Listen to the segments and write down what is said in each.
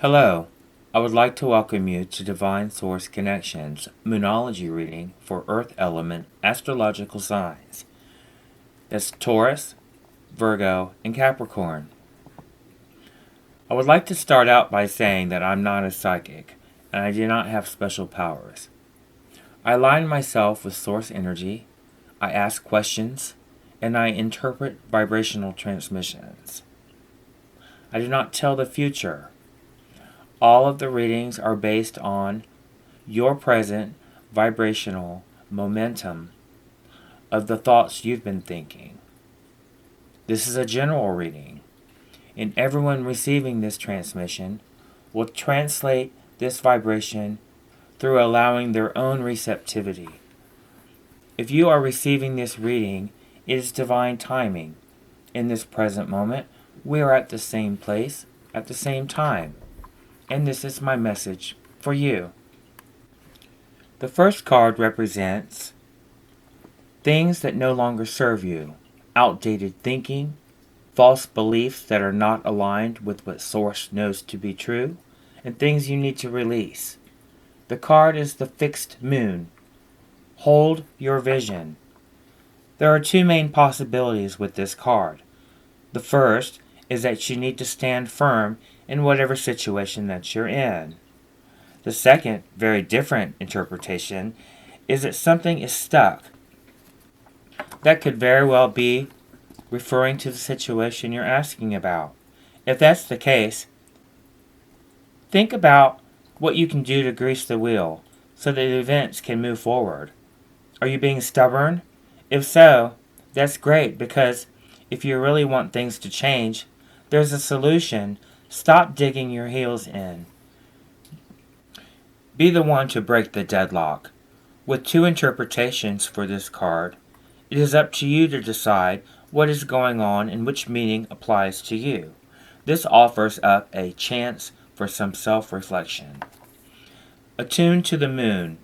Hello, I would like to welcome you to Divine Source Connections Moonology reading for Earth Element Astrological signs. That's Taurus, Virgo, and Capricorn. I would like to start out by saying that I'm not a psychic and I do not have special powers. I align myself with source energy, I ask questions, and I interpret vibrational transmissions. I do not tell the future. All of the readings are based on your present vibrational momentum of the thoughts you've been thinking. This is a general reading, and everyone receiving this transmission will translate this vibration through allowing their own receptivity. If you are receiving this reading, it is divine timing. In this present moment, we are at the same place at the same time. And this is my message for you. The first card represents things that no longer serve you, outdated thinking, false beliefs that are not aligned with what Source knows to be true, and things you need to release. The card is the fixed moon. Hold your vision. There are two main possibilities with this card. The first is that you need to stand firm in whatever situation that you're in. The second, very different interpretation is that something is stuck. That could very well be referring to the situation you're asking about. If that's the case, think about what you can do to grease the wheel so that events can move forward. Are you being stubborn? If so, that's great, because if you really want things to change, there's a solution. Stop digging your heels in. Be the one to break the deadlock. With two interpretations for this card, it is up to you to decide what is going on and which meaning applies to you. This offers up a chance for some self-reflection. Attuned to the moon.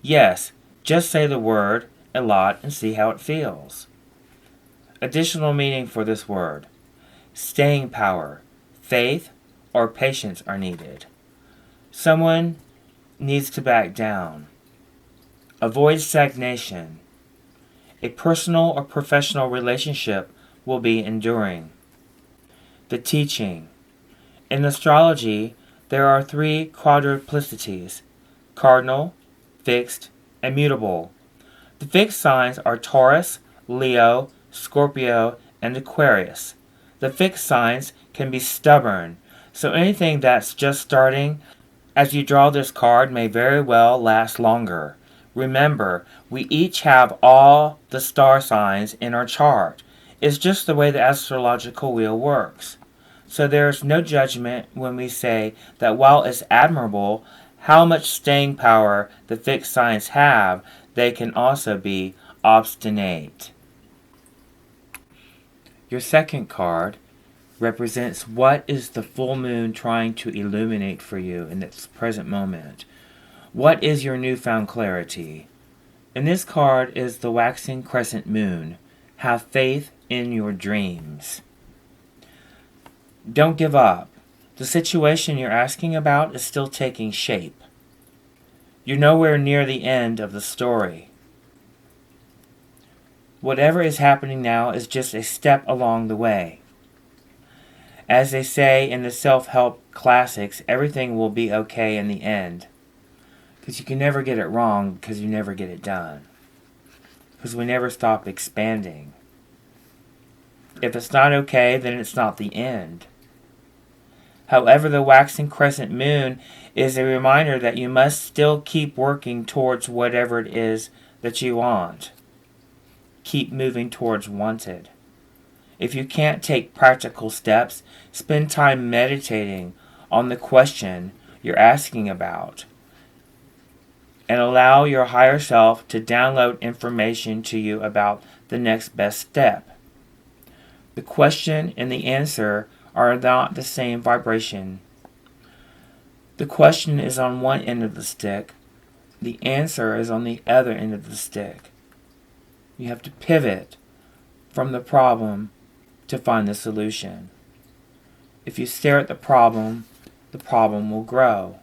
Yes, just say the word a lot and see how it feels. Additional meaning for this word. Staying power. Faith or patience are needed. Someone needs to back down. Avoid stagnation. A personal or professional relationship will be enduring. The teaching. In astrology, there are three quadruplicities: cardinal, fixed, and mutable. The fixed signs are Taurus, Leo, Scorpio, and Aquarius. The fixed signs can be stubborn, so anything that's just starting as you draw this card may very well last longer. Remember, we each have all the star signs in our chart. It's just the way the astrological wheel works. So there's no judgment when we say that while it's admirable how much staying power the fixed signs have, they can also be obstinate. Your second card represents what is the full moon trying to illuminate for you in this present moment. What is your newfound clarity? And this card is the waxing crescent moon. Have faith in your dreams. Don't give up. The situation you're asking about is still taking shape. You're nowhere near the end of the story. Whatever is happening now is just a step along the way. As they say in the self-help classics, everything will be okay in the end. Because you can never get it wrong, because you never get it done. Because we never stop expanding. If it's not okay, then it's not the end. However, the waxing crescent moon is a reminder that you must still keep working towards whatever it is that you want. Keep moving towards wanted. If you can't take practical steps, spend time meditating on the question you're asking about, and allow your higher self to download information to you about the next best step. The question and the answer are not the same vibration. The question is on one end of the stick. The answer is on the other end of the stick. You have to pivot from the problem to find the solution. If you stare at the problem the problem will grow.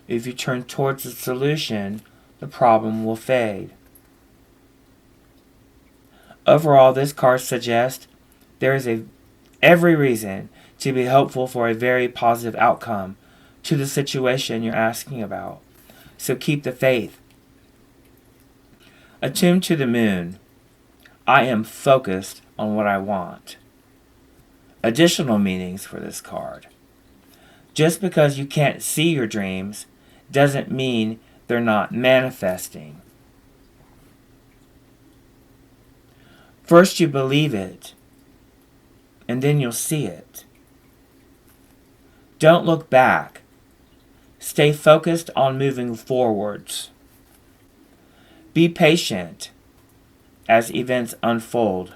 If you turn towards the solution, the problem will fade. Overall, this card suggests there is every reason to be hopeful for a very positive outcome to the situation you're asking about. So keep the faith. Attuned to the moon, I am focused on what I want. Additional meanings for this card. Just because you can't see your dreams doesn't mean they're not manifesting. First you believe it, and then you'll see it. Don't look back. Stay focused on moving forwards. Be patient as events unfold.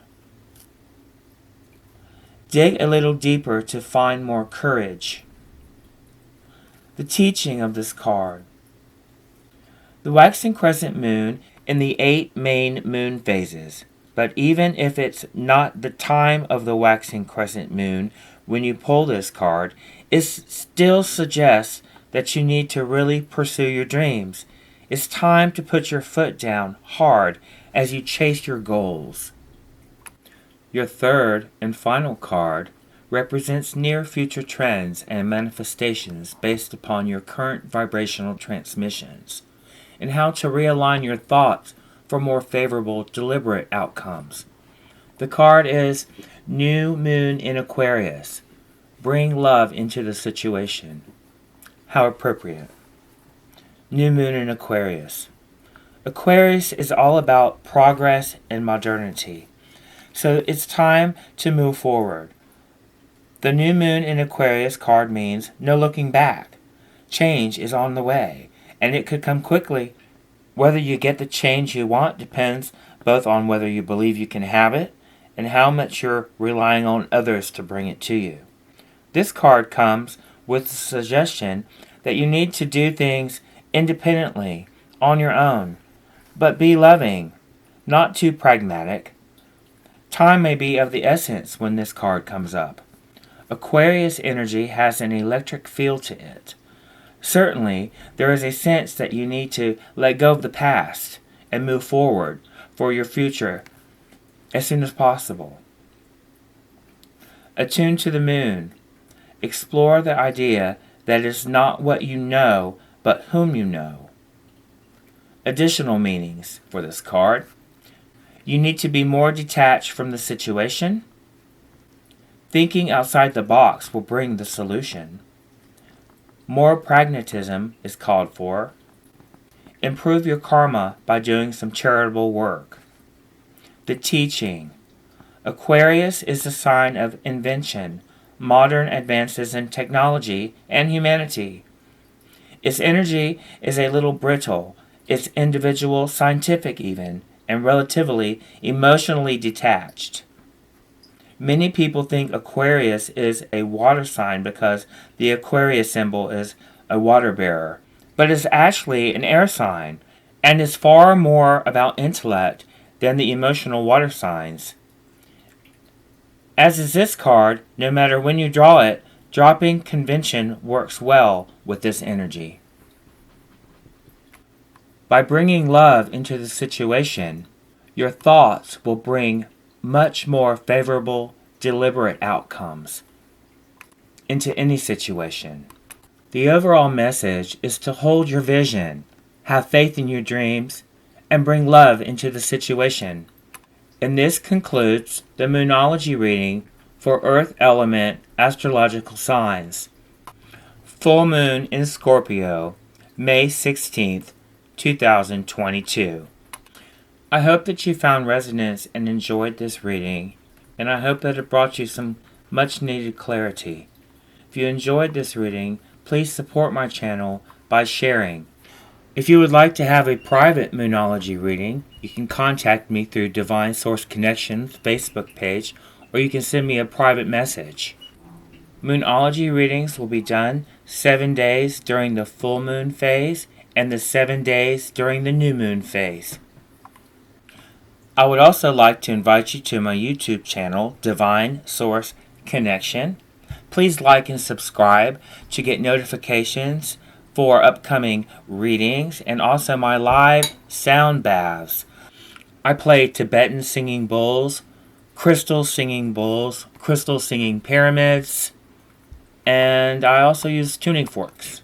Dig a little deeper to find more courage. The teaching of this card. The waxing crescent moon in the 8 main moon phases. But even if it's not the time of the waxing crescent moon when you pull this card, it still suggests that you need to really pursue your dreams. It's time to put your foot down hard as you chase your goals. Your third and final card represents near future trends and manifestations based upon your current vibrational transmissions and how to realign your thoughts for more favorable, deliberate outcomes. The card is New Moon in Aquarius. Bring love into the situation. How appropriate. New Moon in Aquarius. Aquarius is all about progress and modernity. So it's time to move forward. The New Moon in Aquarius card means no looking back. Change is on the way, and it could come quickly. Whether you get the change you want depends both on whether you believe you can have it and how much you're relying on others to bring it to you. This card comes with the suggestion that you need to do things independently, on your own, but be loving, not too pragmatic. Time may be of the essence when this card comes up. Aquarius energy has an electric feel to it. Certainly, there is a sense that you need to let go of the past and move forward for your future as soon as possible. Attune to the moon. Explore the idea that it's not what you know, but whom you know. Additional meanings for this card. You need to be more detached from the situation. Thinking outside the box will bring the solution. More pragmatism is called for. Improve your karma by doing some charitable work. The teaching. Aquarius is the sign of invention, modern advances in technology, and humanity. Its energy is a little brittle, its individual, scientific even, and relatively emotionally detached. Many people think Aquarius is a water sign because the Aquarius symbol is a water bearer, but it's actually an air sign and is far more about intellect than the emotional water signs. As is this card, no matter when you draw it, dropping convention works well with this energy. By bringing love into the situation, your thoughts will bring much more favorable, deliberate outcomes into any situation. The overall message is to hold your vision, have faith in your dreams, and bring love into the situation. And this concludes the Moonology reading for Earth Element Astrological Signs. Full Moon in Scorpio, May 16th, 2022. I hope that you found resonance and enjoyed this reading, and I hope that it brought you some much needed clarity. If you enjoyed this reading, please support my channel by sharing. If you would like to have a private Moonology reading, you can contact me through Divine Source Connections Facebook page, or you can send me a private message. Moonology readings will be done 7 days during the full moon phase and the 7 days during the new moon phase. I would also like to invite you to my YouTube channel, Divine Source Connection. Please like and subscribe to get notifications for upcoming readings and also my live sound baths. I play Tibetan singing bowls, crystal singing pyramids, and I also use tuning forks.